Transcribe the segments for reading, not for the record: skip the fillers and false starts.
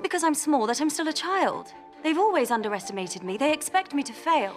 because I'm small that I'm still a child. They've always underestimated me. They expect me to fail.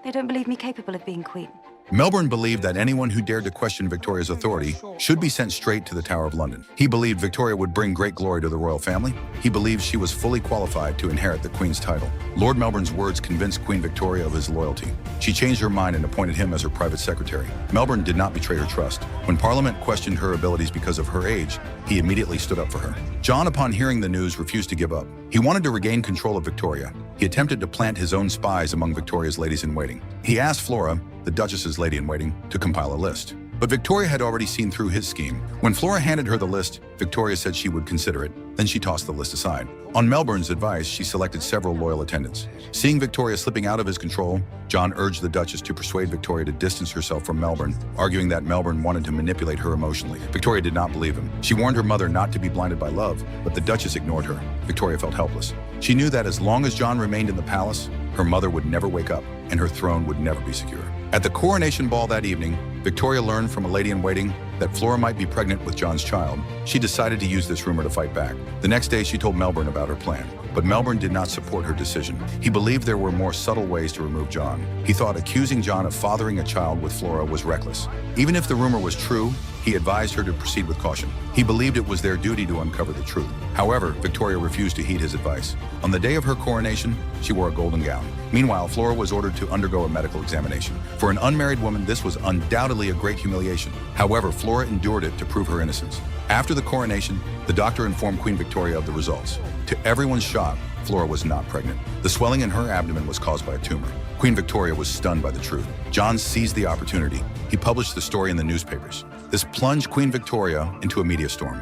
They don't believe me capable of being queen. Melbourne believed that anyone who dared to question Victoria's authority should be sent straight to the Tower of London. He believed Victoria would bring great glory to the royal family. He believed she was fully qualified to inherit the Queen's title. Lord Melbourne's words convinced Queen Victoria of his loyalty. She changed her mind and appointed him as her private secretary. Melbourne did not betray her trust. When Parliament questioned her abilities because of her age, he immediately stood up for her. John, upon hearing the news, refused to give up. He wanted to regain control of Victoria. He attempted to plant his own spies among Victoria's ladies-in-waiting. He asked Flora, the Duchess's lady-in-waiting, to compile a list. But Victoria had already seen through his scheme. When Flora handed her the list, Victoria said she would consider it. Then she tossed the list aside. On Melbourne's advice, she selected several loyal attendants. Seeing Victoria slipping out of his control, John urged the Duchess to persuade Victoria to distance herself from Melbourne, arguing that Melbourne wanted to manipulate her emotionally. Victoria did not believe him. She warned her mother not to be blinded by love, but the Duchess ignored her. Victoria felt helpless. She knew that as long as John remained in the palace, her mother would never wake up, and her throne would never be secure. At the coronation ball that evening, Victoria learned from a lady-in-waiting that Flora might be pregnant with John's child. She decided to use this rumor to fight back. The next day, she told Melbourne about her plan. But Melbourne did not support her decision. He believed there were more subtle ways to remove John. He thought accusing John of fathering a child with Flora was reckless. Even if the rumor was true, he advised her to proceed with caution. He believed it was their duty to uncover the truth. However, Victoria refused to heed his advice. On the day of her coronation, she wore a golden gown. Meanwhile, Flora was ordered to undergo a medical examination. For an unmarried woman, this was undoubtedly a great humiliation. However, Flora endured it to prove her innocence. After the coronation, the doctor informed Queen Victoria of the results. To everyone's shock, Flora was not pregnant. The swelling in her abdomen was caused by a tumor. Queen Victoria was stunned by the truth. John seized the opportunity. He published the story in the newspapers. This plunged Queen Victoria into a media storm.